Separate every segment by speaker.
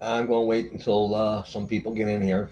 Speaker 1: I'm going to wait until some people get in here.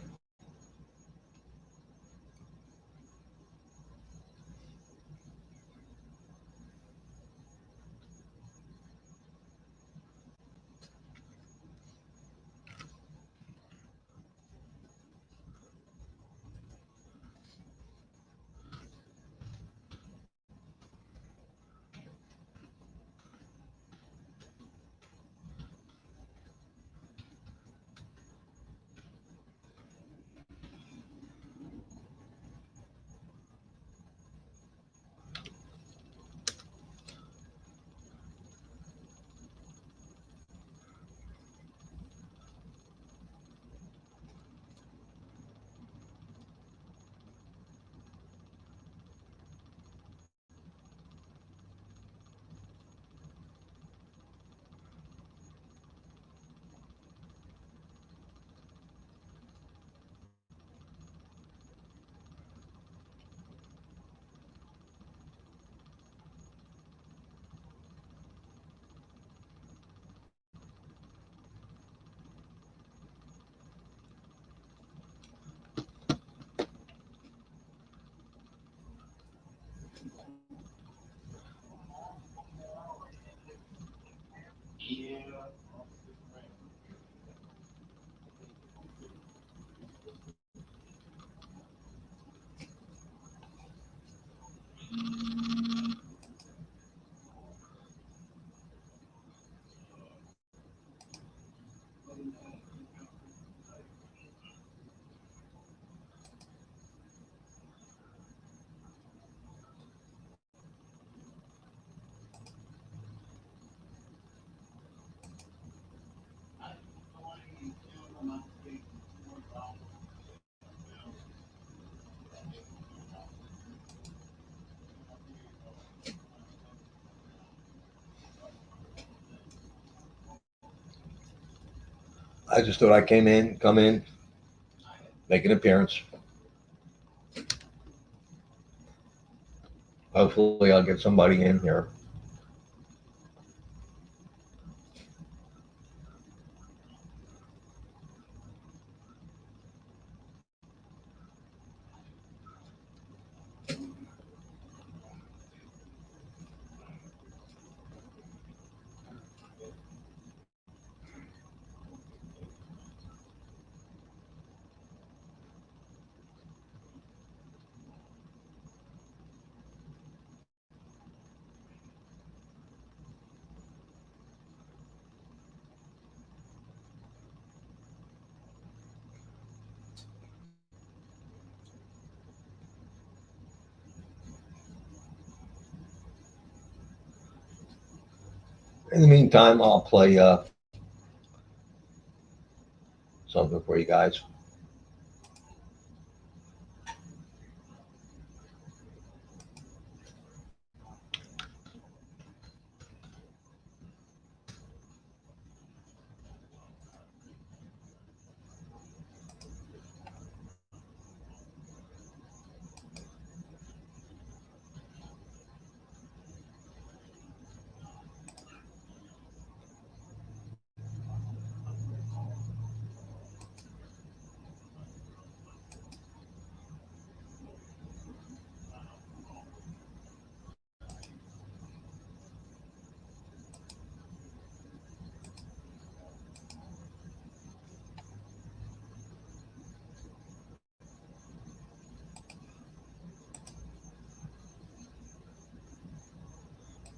Speaker 1: I just thought I come in, make an appearance. Hopefully, I'll get somebody in here. In the meantime, I'll play something for you guys.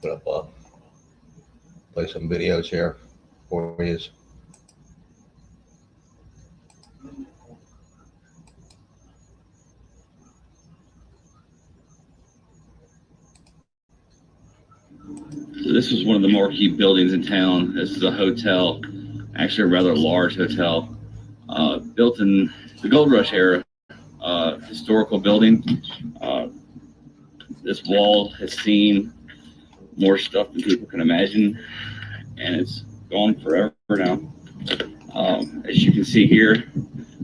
Speaker 1: Put up play some videos here for you.
Speaker 2: So this was one of the marquee buildings in town. This is a hotel, actually a rather large hotel, built in the Gold Rush era. Historical building. Uh, this wall has seen more stuff than people can imagine, and it's gone forever now. As you can see here,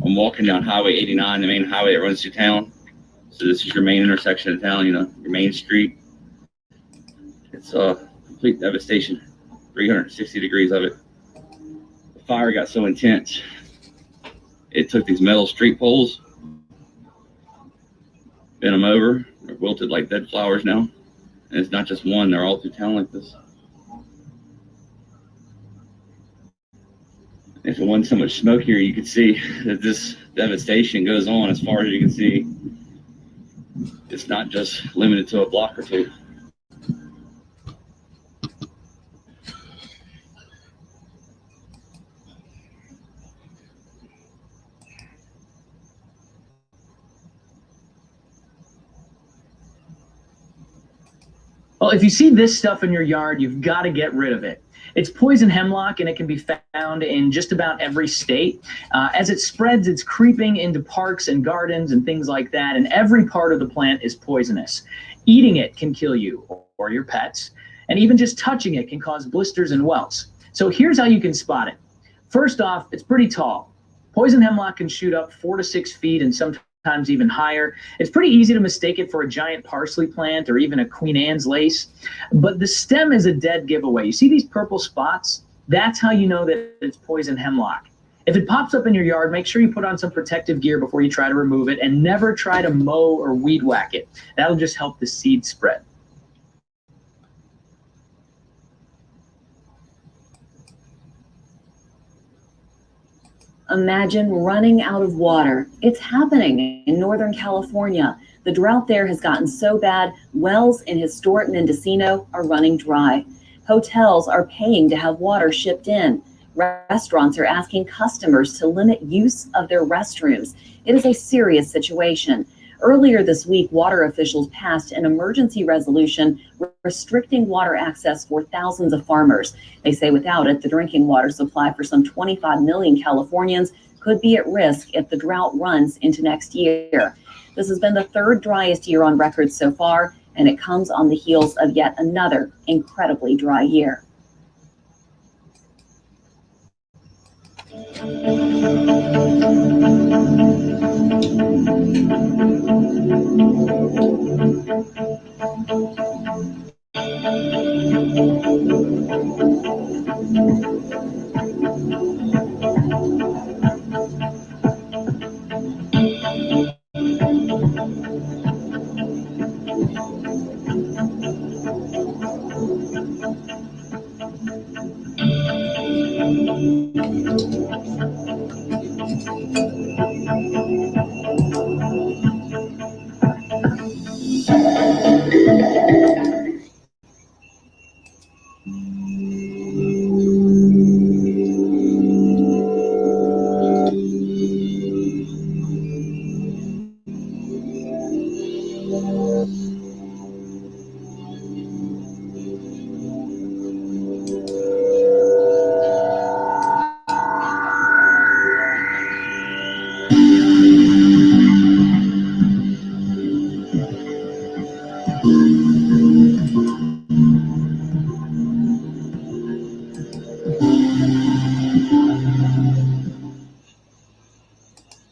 Speaker 2: I'm walking down Highway 89, the main highway that runs through town. So this is your main intersection of town, your main street. It's a complete devastation, 360 degrees of it. fire got so intense, it took these metal street poles, bent them over, they're wilted like dead flowers now. And it's not just one, they're all through town like this. If it wasn't so much smoke here, you could see that this devastation goes on as far as you can see. It's not just limited to a block or two.
Speaker 3: Well, if you see this stuff in your yard, you've got to get rid of it. It's poison hemlock, and it can be found in just about every state. As it spreads, it's creeping into parks and gardens and things like that, and every part of the plant is poisonous. Eating it can kill you or your pets, and even just touching it can cause blisters and welts. So here's how you can spot it. First off, it's pretty tall. Poison hemlock can shoot up 4 to 6 feet and sometimes even higher. It's pretty easy to mistake it for a giant parsley plant or even a Queen Anne's lace. But the stem is a dead giveaway. You see these purple spots? That's how you know that it's poison hemlock. If it pops up in your yard, make sure you put on some protective gear before you try to remove it, and never try to mow or weed whack it. That'll just help the seed spread.
Speaker 4: Imagine running out of water. It's happening in Northern California. The drought there has gotten so bad, wells in historic Mendocino are running dry. Hotels are paying to have water shipped in. Restaurants are asking customers to limit use of their restrooms. It is a serious situation. Earlier this week, water officials passed an emergency resolution restricting water access for thousands of farmers. They say without it, the drinking water supply for some 25 million Californians could be at risk if the drought runs into next year. This has been the third driest year on record so far, and it comes on the heels of yet another incredibly dry year.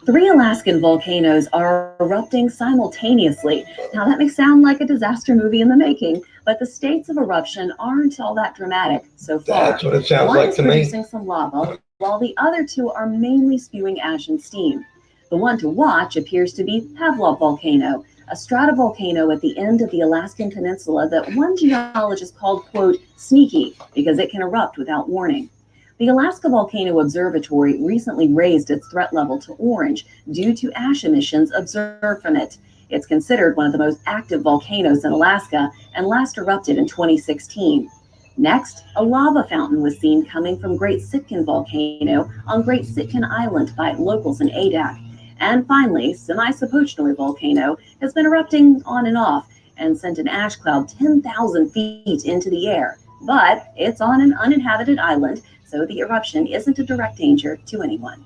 Speaker 4: Three Alaskan volcanoes are erupting simultaneously. Now that may sound like a disaster movie in the making, but the states of eruption aren't all that dramatic so far.
Speaker 1: That's what it sounds
Speaker 4: One
Speaker 1: like
Speaker 4: is
Speaker 1: to me.
Speaker 4: producing some lava, while the other two are mainly spewing ash and steam. The one to watch appears to be Pavlov Volcano, a stratovolcano at the end of the Alaskan peninsula that one geologist called, quote, sneaky, because it can erupt without warning. The Alaska Volcano Observatory recently raised its threat level to orange due to ash emissions observed from it. It's considered one of the most active volcanoes in Alaska and last erupted in 2016. Next, a lava fountain was seen coming from Great Sitkin Volcano on Great Sitkin Island by locals in Adak. And finally, Semi-Sopochnoy Volcano has been erupting on and off and sent an ash cloud 10,000 feet into the air. But it's on an uninhabited island, so the eruption isn't a direct danger to anyone.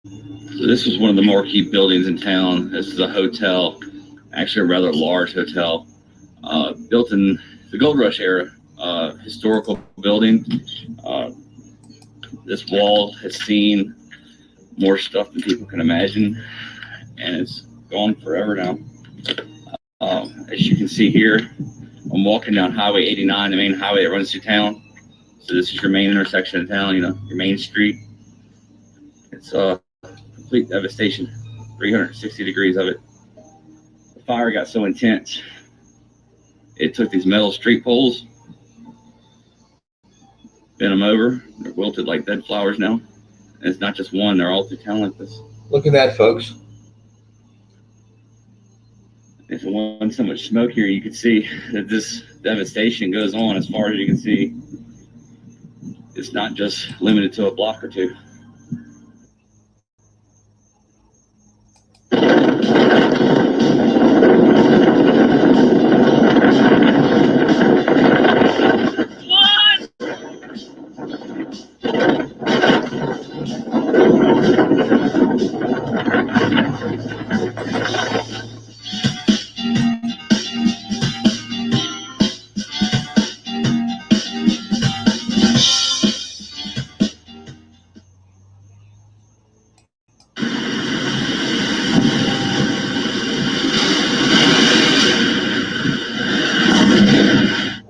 Speaker 2: So this is one of the marquee buildings in town. This is a hotel, actually a rather large hotel, built in the Gold Rush era, historical building. This wall has seen more stuff than people can imagine, and it's gone forever now. As you can see here, I'm walking down Highway 89, the main highway that runs through town. So this is your main intersection of town, your main street. It's complete devastation, 360 degrees of it. The fire got so intense, it took these metal street poles, bent them over. They're wilted like dead flowers now. And it's not just one, they're all through town like this.
Speaker 1: Look at that, folks.
Speaker 2: If it wasn't so much smoke here, you could see that this devastation goes on as far as you can see. It's not just limited to a block or two.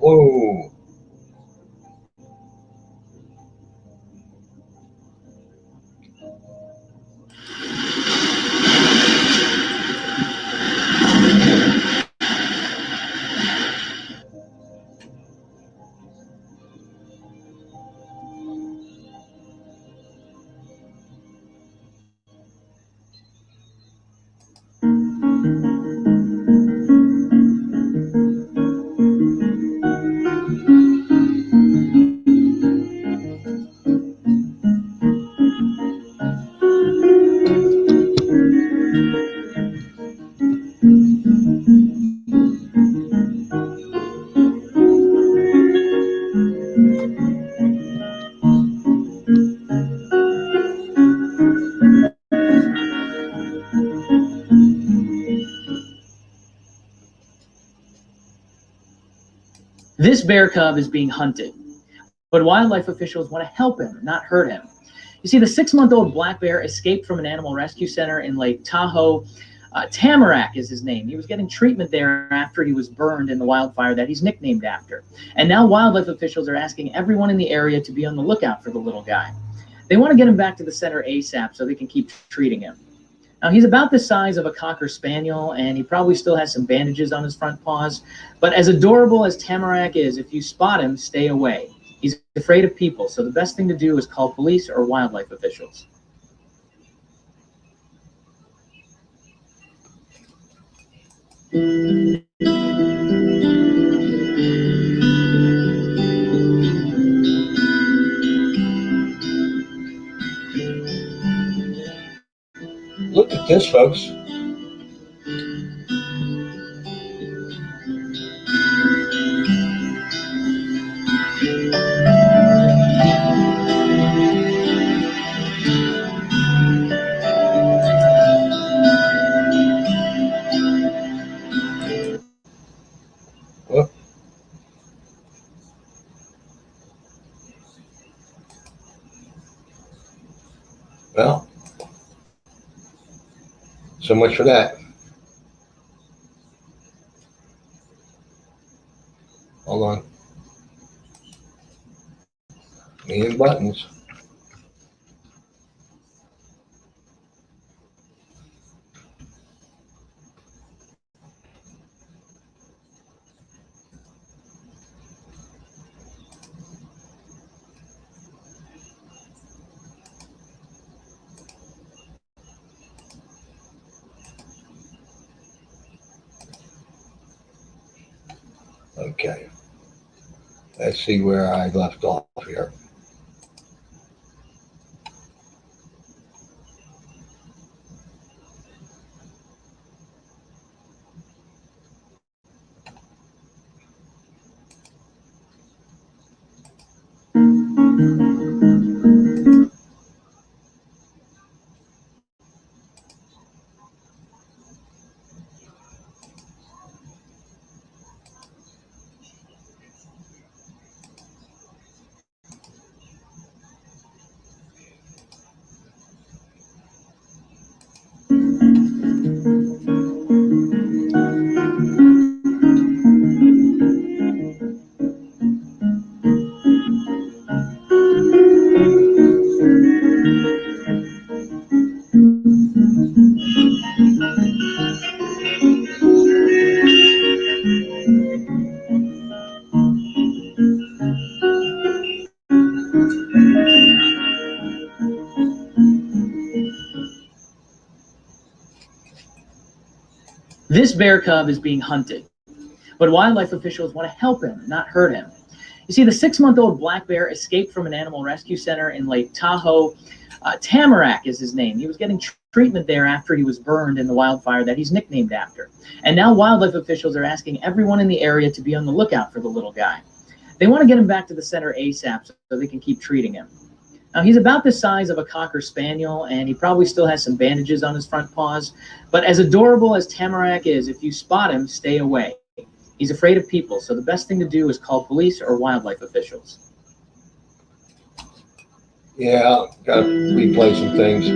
Speaker 1: Whoa.
Speaker 3: This bear cub is being hunted, but wildlife officials want to help him, not hurt him. You see, the 6-month-old black bear escaped from an animal rescue center in Lake Tahoe. Tamarack is his name. He was getting treatment there after he was burned in the wildfire that he's nicknamed after. And now wildlife officials are asking everyone in the area to be on the lookout for the little guy. They want to get him back to the center ASAP so they can keep treating him. Now, he's about the size of a Cocker Spaniel, and he probably still has some bandages on his front paws. But as adorable as Tamarack is, if you spot him, stay away. He's afraid of people, so the best thing to do is call police or wildlife officials.
Speaker 1: Look at this, folks. Look. Well, so much for that. Hold on. Me and buttons. Okay. Let's see where I left off here.
Speaker 3: This bear cub is being hunted, but wildlife officials want to help him, not hurt him. You see, the 6-month-old black bear escaped from an animal rescue center in Lake Tahoe. Tamarack is his name. He was getting treatment there after he was burned in the wildfire that he's nicknamed after. And now wildlife officials are asking everyone in the area to be on the lookout for the little guy. They want to get him back to the center ASAP so they can keep treating him. Now, he's about the size of a Cocker Spaniel, and he probably still has some bandages on his front paws. But as adorable as Tamarack is, if you spot him, stay away. He's afraid of people, so the best thing to do is call police or wildlife officials.
Speaker 1: Yeah, got to replay some things.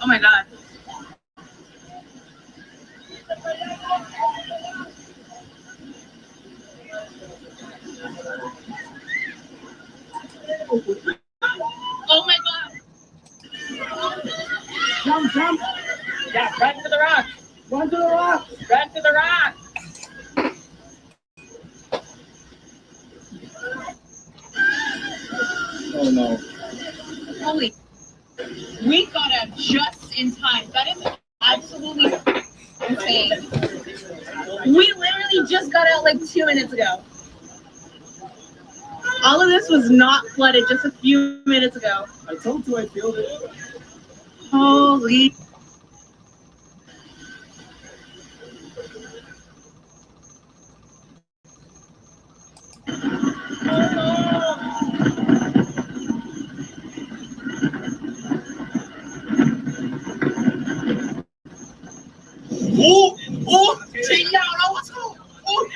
Speaker 5: Oh my God. Oh my God. Jump, jump. Yeah, run to the rock. Run to the rock. Run to the rock.
Speaker 6: Oh no.
Speaker 5: Holy. We got out just in time. That is absolutely insane. We literally just got out like 2 minutes ago. All of this was not flooded just a few minutes ago.
Speaker 6: I told you I feel it.
Speaker 5: Holy.
Speaker 6: Oh, check out. Oh, what's going on? Oh,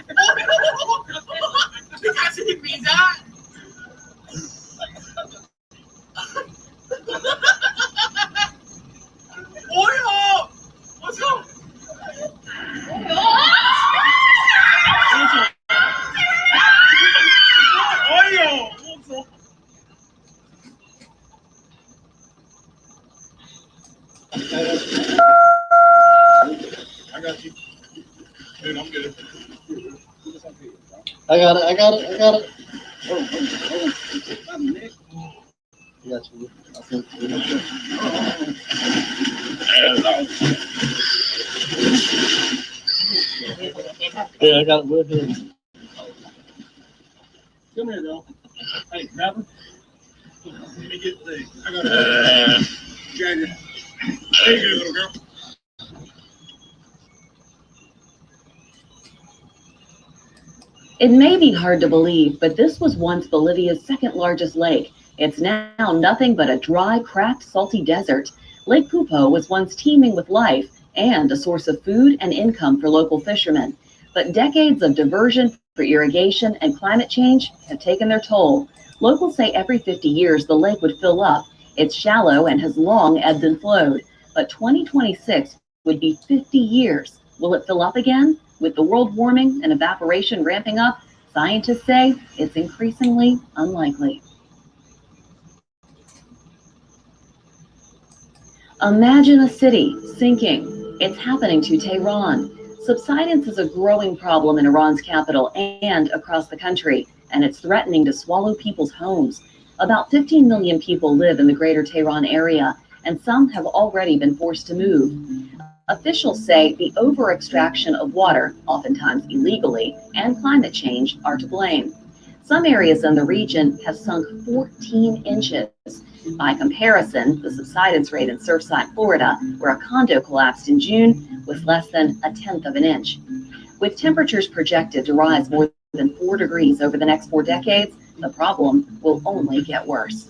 Speaker 6: you guys didn't mean that. Oh, what's going on? I got you. Dude, I'm good.
Speaker 7: I got it. I got it. Oh. I got you. I think. Yeah, I got it. We're good.
Speaker 6: Come here, girl. Hey, grab her. Let me get the thing. I got it. Drag her. There you go, little girl.
Speaker 4: It may be hard to believe, but this was once Bolivia's second largest lake. It's now nothing but a dry, cracked, salty desert. Lake Pupo was once teeming with life and a source of food and income for local fishermen. But decades of diversion for irrigation and climate change have taken their toll. Locals say every 50 years the lake would fill up. It's shallow and has long ebbed and flowed. But 2026 would be 50 years. Will it fill up again? With the world warming and evaporation ramping up, scientists say it's increasingly unlikely. Imagine a city sinking. It's happening to Tehran. Subsidence is a growing problem in Iran's capital and across the country, and it's threatening to swallow people's homes. About 15 million people live in the greater Tehran area, and some have already been forced to move. Officials say the over-extraction of water, oftentimes illegally, and climate change are to blame. Some areas in the region have sunk 14 inches. By comparison, the subsidence rate in Surfside, Florida, where a condo collapsed in June, was less than 1/10 of an inch. With temperatures projected to rise more than 4 degrees over the next 4 decades, the problem will only get worse.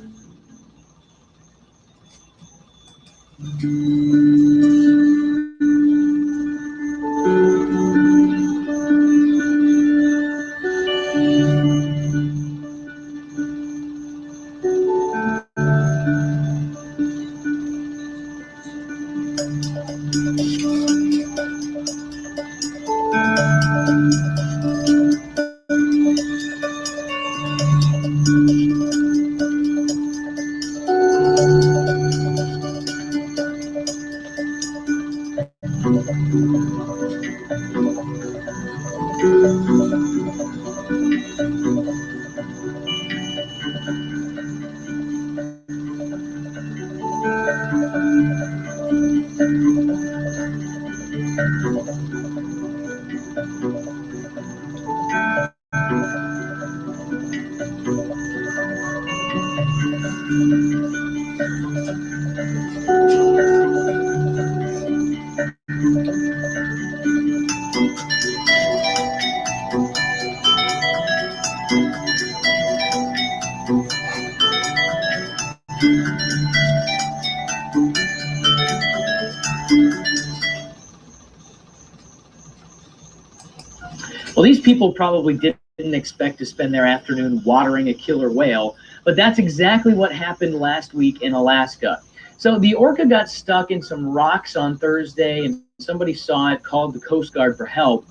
Speaker 3: people probably didn't expect to spend their afternoon watering a killer whale, but that's exactly what happened last week in Alaska. So the orca got stuck in some rocks on Thursday, and somebody saw it, called the Coast Guard for help.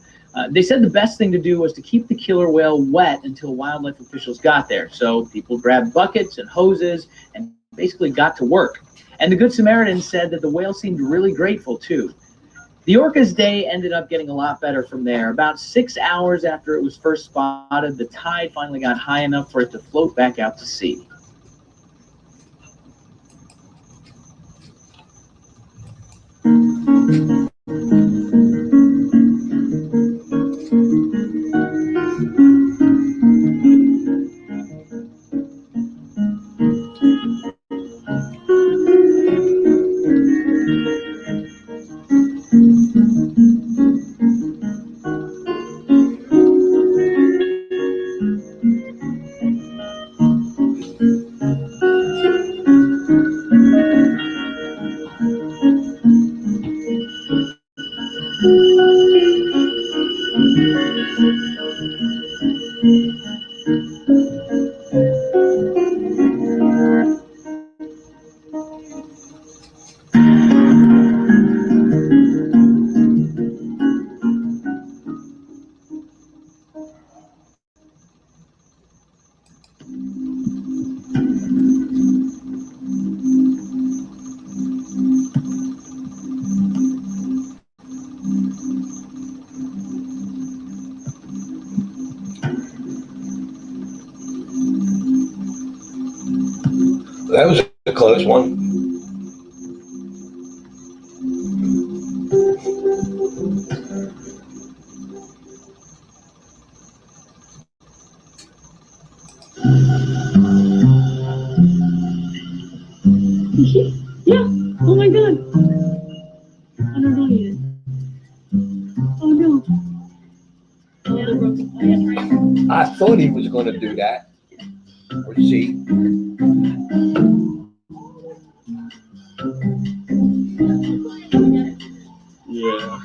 Speaker 3: They said the best thing to do was to keep the killer whale wet until wildlife officials got there. So people grabbed buckets and hoses and basically got to work. And the Good Samaritan said that the whale seemed really grateful too. The orca's day ended up getting a lot better from there. About 6 hours after it was first spotted, the tide finally got high enough for it to float back out to sea.
Speaker 1: That was a close one.
Speaker 5: Yeah. Oh my god. I don't know yet. Oh no.
Speaker 1: I thought he was going to do that. Or she.
Speaker 7: Yeah.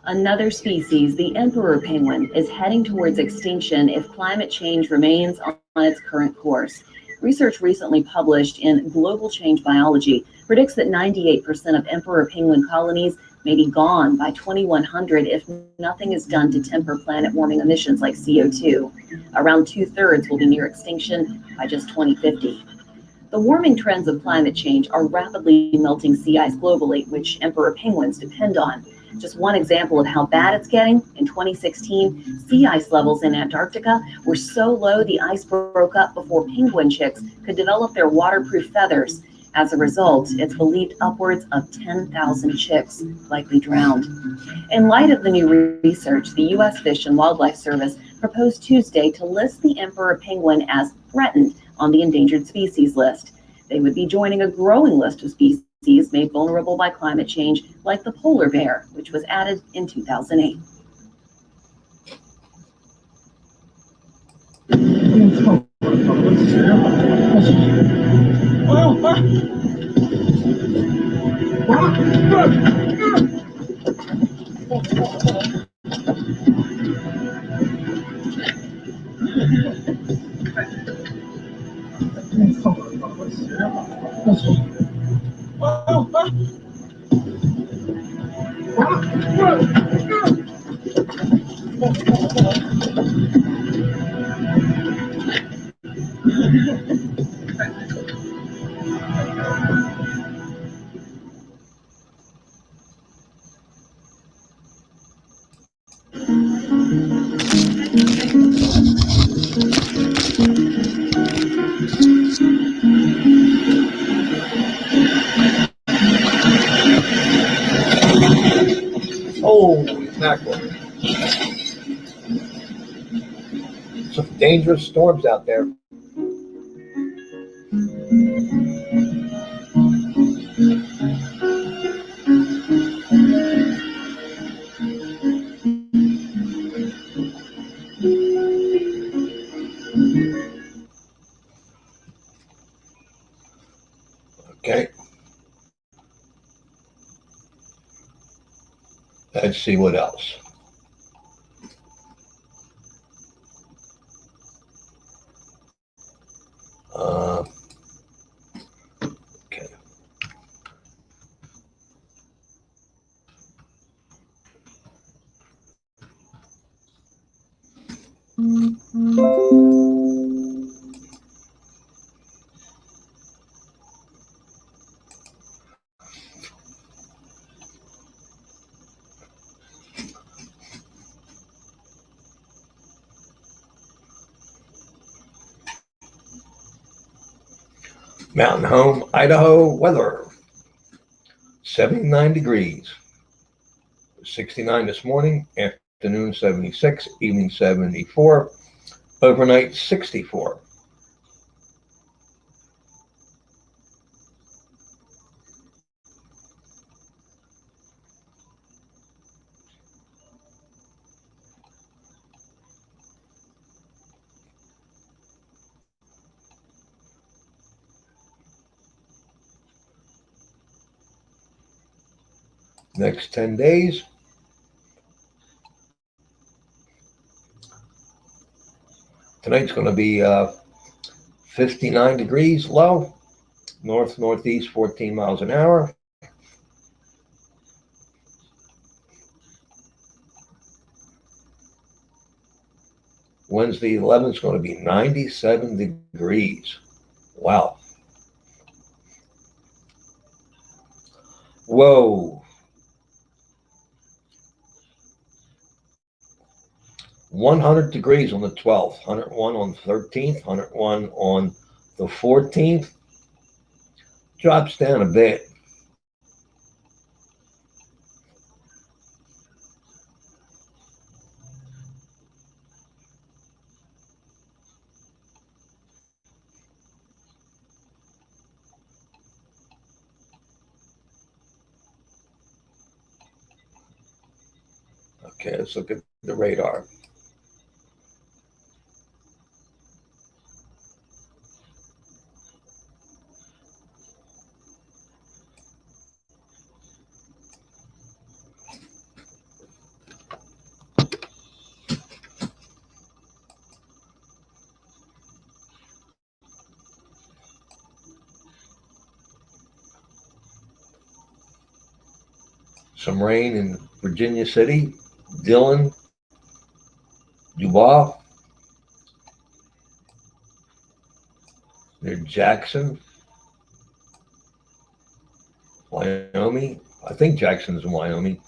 Speaker 4: Another species, the emperor penguin, is heading towards extinction if climate change remains on its current course. Research recently published in Global Change Biology predicts that 98% of emperor penguin colonies may be gone by 2100 if nothing is done to temper planet warming emissions like CO2. Around 2/3 will be near extinction by just 2050. The warming trends of climate change are rapidly melting sea ice globally, which emperor penguins depend on. Just one example of how bad it's getting, in 2016, sea ice levels in Antarctica were so low the ice broke up before penguin chicks could develop their waterproof feathers. As a result, it's believed upwards of 10,000 chicks likely drowned. In light of the new research, the U.S. Fish and Wildlife Service proposed Tuesday to list the emperor penguin as threatened on the endangered species list. They would be joining a growing list of species made vulnerable by climate change, like the polar bear, which was added in 2008.
Speaker 1: Holy mackerel. Some dangerous storms out there. Okay. Let's see what else. Okay. Mountain Home, Idaho weather. 79 degrees. 69 this morning, afternoon 76, evening 74, overnight 64. Next 10 days. Tonight's going to be 59 degrees low, northeast 14 miles an hour. Wednesday 11th is going to be 97 degrees. Wow. Whoa. 100 degrees on the 12th, 101 on the 13th, 101 on the 14th. Drops down a bit. Okay, let's look at the radar. Some rain in Virginia City, Dillon, Dubois, near Jackson, Wyoming. I think Jackson's in Wyoming.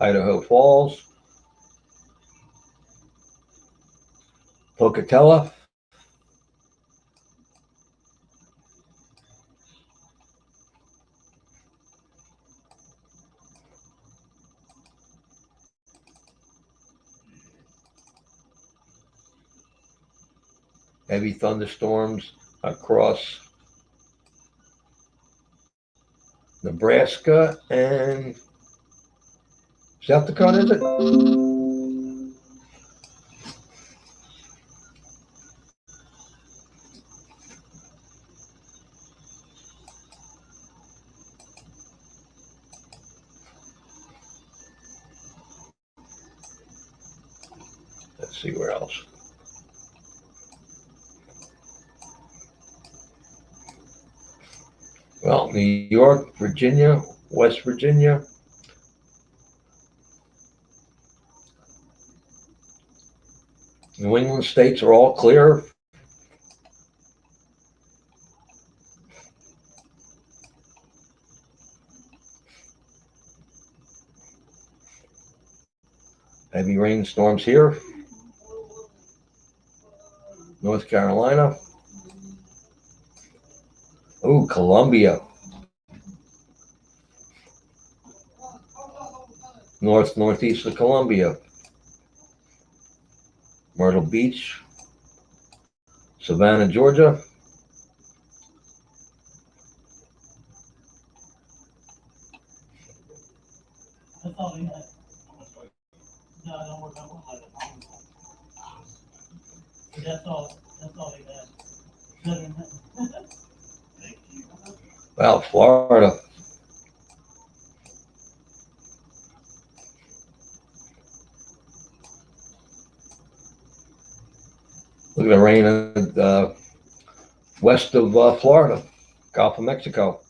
Speaker 1: Idaho Falls, Pocatello, heavy thunderstorms across Nebraska and South Dakota, is it? Let's see where else. Well, New York, Virginia, West Virginia. New England states are all clear Heavy rainstorms here. North Carolina. Ooh, Columbia. Northeast of Columbia. Myrtle Beach. Savannah, Georgia.
Speaker 6: That's all he had. No, don't worry about it. That's all he had. Better than that. Thank you.
Speaker 1: Well, Florida. Look at the rain west of Florida, Gulf of Mexico.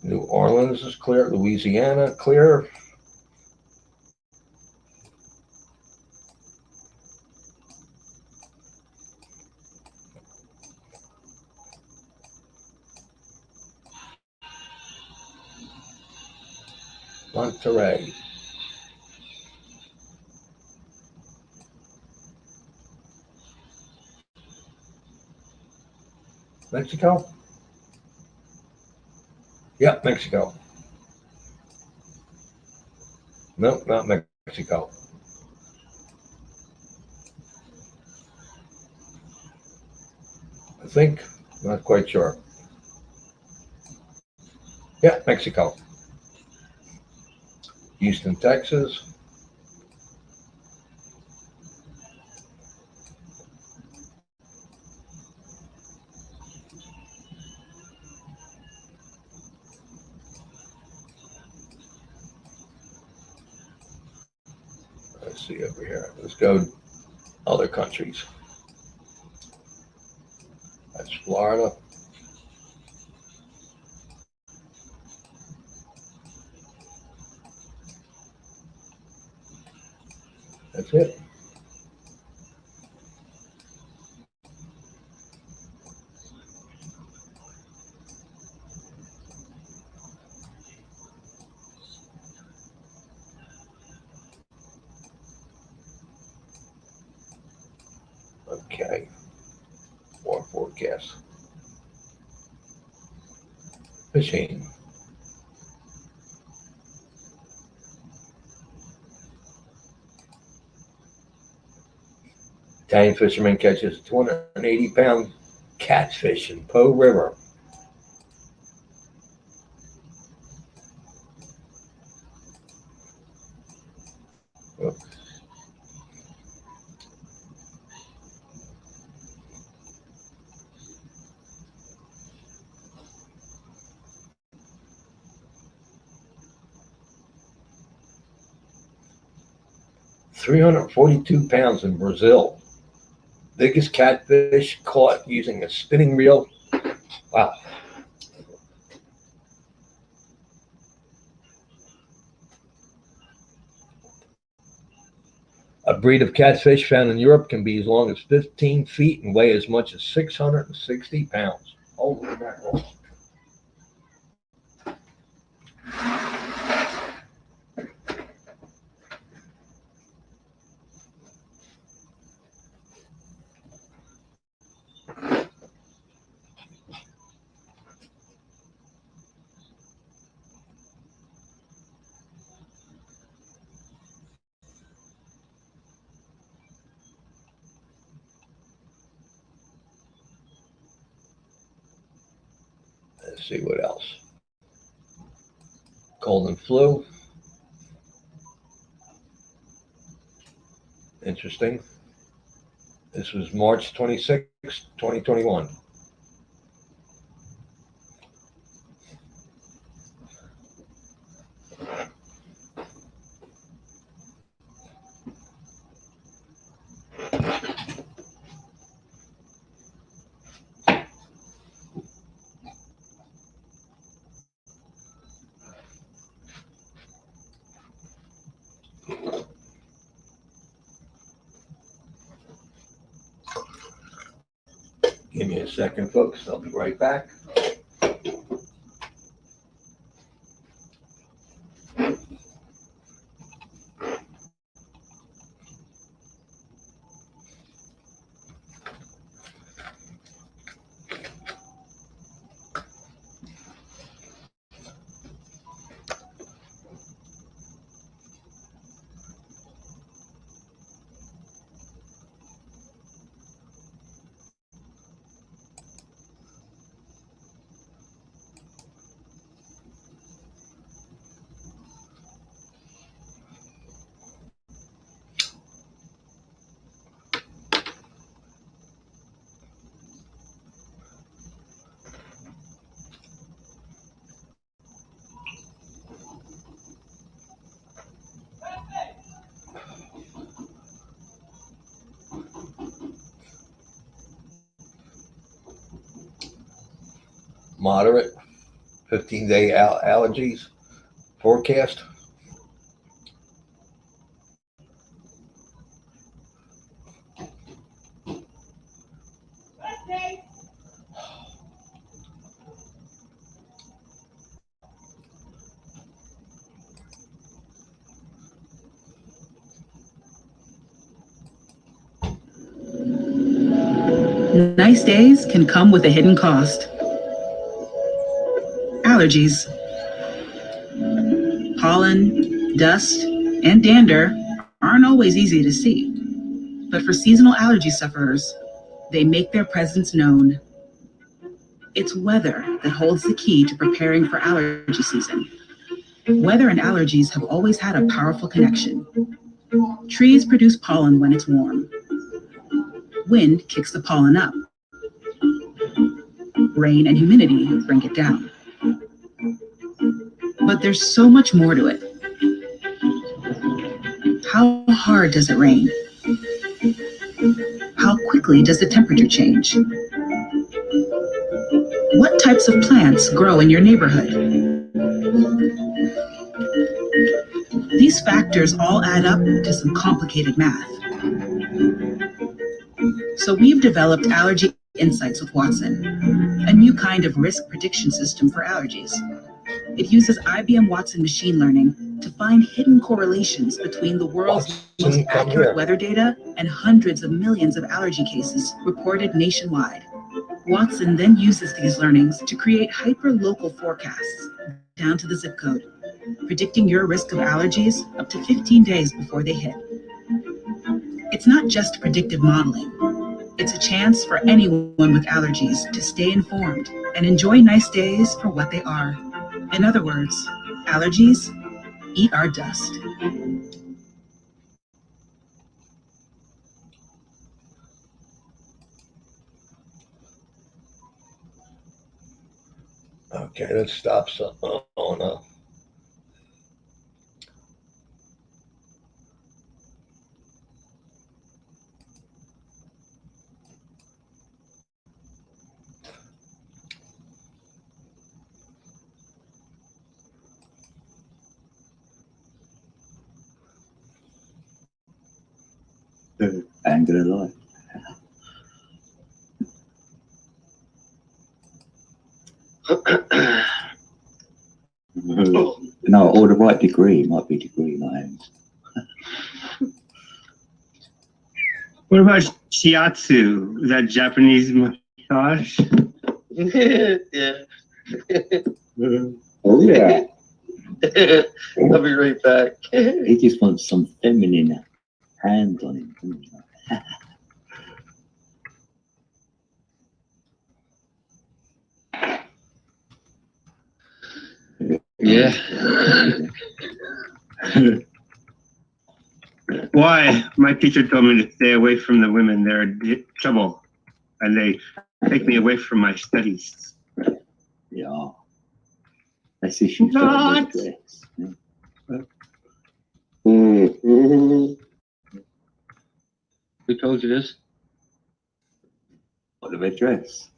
Speaker 1: New Orleans is clear. Louisiana, clear. Monterey. Mexico? Yep, Mexico. Nope, not Mexico. I think, not quite sure. Yeah, Mexico. Houston, Texas. Let's see over here. Let's go other countries. That's Florida. That's it. Okay. More forecast. Fishing. Italian fisherman catches 280-pound catfish in Po River. Oh. £342 in Brazil. Biggest catfish caught using a spinning reel. Wow. A breed of catfish found in Europe can be as long as 15 feet and weigh as much as 660 pounds. Holy mackerel. Let's see what else. Cold and flu. Interesting. This was March 26, 2021. me a second, folks. I'll be right back. Moderate 15-day allergies forecast.
Speaker 8: Nice days can come with a hidden cost. Allergies. Pollen, dust, and dander aren't always easy to see. But for seasonal allergy sufferers, they make their presence known. It's weather that holds the key to preparing for allergy season. Weather and allergies have always had a powerful connection. Trees produce pollen when it's warm. Wind kicks the pollen up. Rain and humidity bring it down. But there's so much more to it. How hard does it rain? How quickly does the temperature change? What types of plants grow in your neighborhood? These factors all add up to some complicated math. So we've developed Allergy Insights with Watson, a new kind of risk prediction system for allergies. It uses IBM Watson machine learning to find hidden correlations between the world's most accurate weather data and hundreds of millions of allergy cases reported nationwide. Watson then uses these learnings to create hyper-local forecasts down to the zip code, predicting your risk of allergies up to 15 days before they hit. It's not just predictive modeling. It's a chance for anyone with allergies to stay informed and enjoy nice days for what they are. In other words, allergies eat our dust.
Speaker 1: Okay, let's stop some. Oh no.
Speaker 9: Anger a lot. No, or the right degree. It might be degree, not hands.
Speaker 6: What about shiatsu? Is that Japanese massage?
Speaker 7: Yeah.
Speaker 9: Oh yeah.
Speaker 7: I'll be right back.
Speaker 9: He just wants some feminine hand on him. Doesn't he?
Speaker 2: Yeah.
Speaker 6: Why? My teacher told me to stay away from the women. They're trouble. And they take me away from my studies.
Speaker 9: Yeah. That's if you start with dress.
Speaker 7: Mm-hmm.
Speaker 2: Who told you this?
Speaker 9: What, the red dress?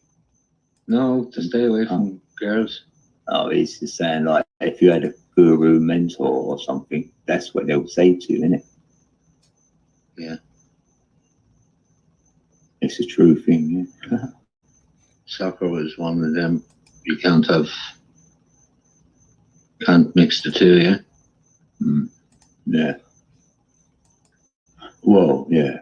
Speaker 2: No, to stay away from girls.
Speaker 9: Oh, he's just saying, like, if you had a guru mentor or something, that's what they'll say to you, isn't it?
Speaker 2: Yeah.
Speaker 9: It's a true thing, yeah.
Speaker 10: Soccer was one of them. You can't mix the two, yeah?
Speaker 9: Yeah. Well, yeah.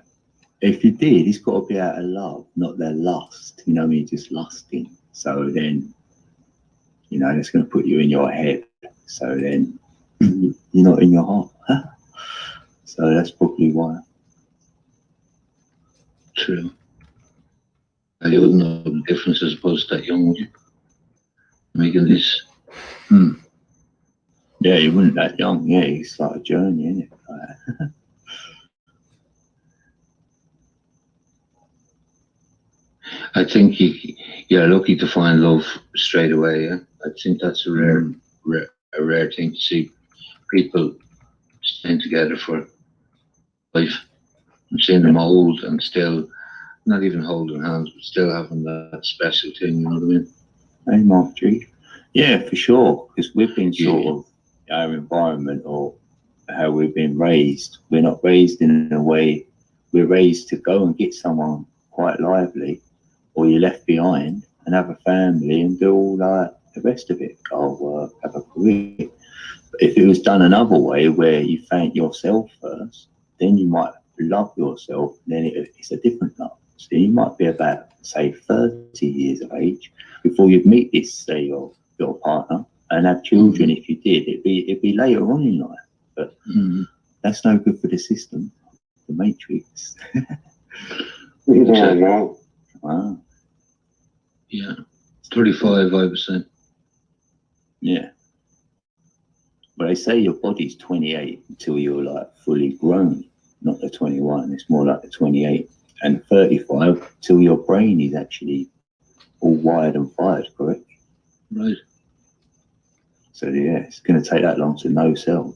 Speaker 9: If you did, it's got to be out of love, not their lust. You know what I mean? Just lusting. So then, you know, it's going to put you in your head. So then, you're not in your heart. So that's probably why.
Speaker 10: True. You wouldn't know the difference as opposed to that young, would you? Making this.
Speaker 9: Yeah, you wouldn't that young. Yeah, it's like a journey, isn't it?
Speaker 10: I think you're lucky to find love straight away. Yeah, I think that's a rare thing to see people staying together for life. I'm seeing them old and still not even holding hands, but still having that special thing. You know what I mean?
Speaker 9: Hey, Mark G. Yeah, for sure. Because we've been sort of our environment or how we've been raised. We're not raised in a way. We're raised to go and get someone quite lively, or you're left behind and have a family and do all that, the rest of it. Go work, have a career. But if it was done another way, where you thank yourself first, then you might love yourself. Then it's a different love. So you might be about, say, 30 years of age before you meet this, say, your partner and have children. If you did, it'd be later on in life. But that's no good for the system, the matrix. Wow.
Speaker 10: Yeah, 35, I was saying.
Speaker 9: Yeah. But they say your body's 28 until you're like fully grown, not the 21. It's more like the 28 and 35 till your brain is actually all wired and fired, correct?
Speaker 10: Right.
Speaker 9: So yeah, it's going to take that long to know self.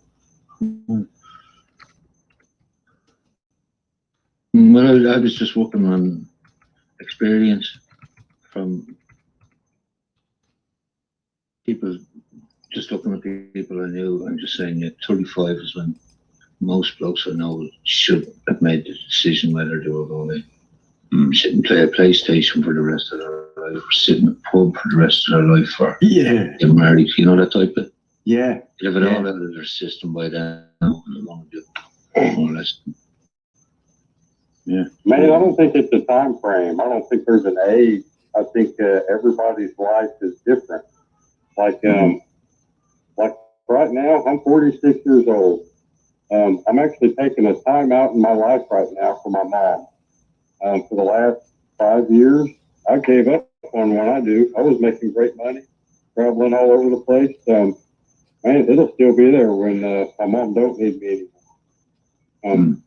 Speaker 10: Well, I was just working on experience from people, just looking at people I knew and just saying, yeah, 35 is when most blokes I know should have made the decision whether they were going to sit and play a PlayStation for the rest of their life, or sit in a pub for the rest of their life, or get married, you know, that type of.
Speaker 9: Yeah.
Speaker 10: They have it all out of their system by then. They want to do more or less.
Speaker 9: Yeah.
Speaker 11: Man, I don't think it's a time frame. I don't think there's an age. I think everybody's life is different. Like right now, I'm 46 years old. I'm actually taking a time out in my life right now for my mom. For the last 5 years, I gave up on what I do. I was making great money, traveling all over the place. Man, it'll still be there when my mom don't need me anymore.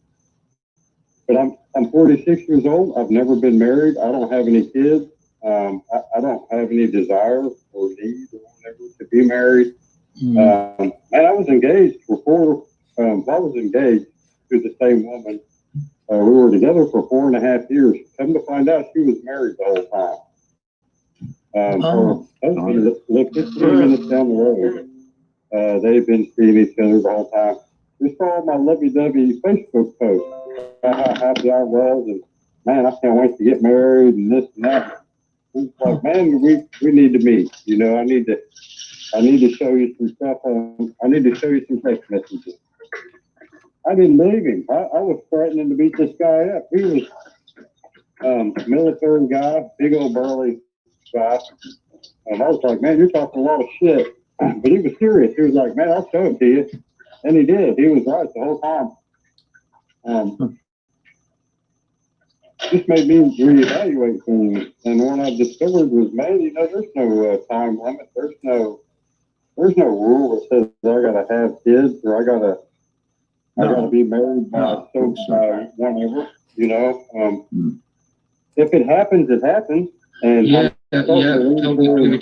Speaker 11: But I'm 46 years old. I've never been married. I don't have any kids. I don't have any desire or need or whatever to be married. And I was engaged before. I was engaged to the same woman. We were together for 4.5 years. Come to find out, she was married the whole time. Her husband lived 15 minutes down the road. They've been seeing each other the whole time. Just saw my lovey-dovey Facebook post about how happy I was, and man, I can't wait to get married and this and that. It's like, man, we need to meet. You know, I need to show you some stuff. I need to show you some text messages. I didn't believe him. I was threatening to beat this guy up. He was a military guy, big old burly guy. And I was like, man, you're talking a lot of shit. But he was serious. He was like, man, I'll show it to you. And he did. He was right the whole time. This made me reevaluate things. And when I discovered was, man, you know, there's no time limit. There's no rule that says I gotta have kids or I gotta be married by whenever. You know, if it happens, it happens. And
Speaker 10: totally.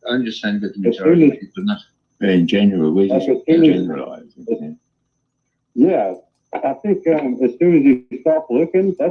Speaker 10: I'm just saying that the majority of people not.
Speaker 9: In general, we just generalize.
Speaker 11: Yeah, I think as soon as you stop looking, that's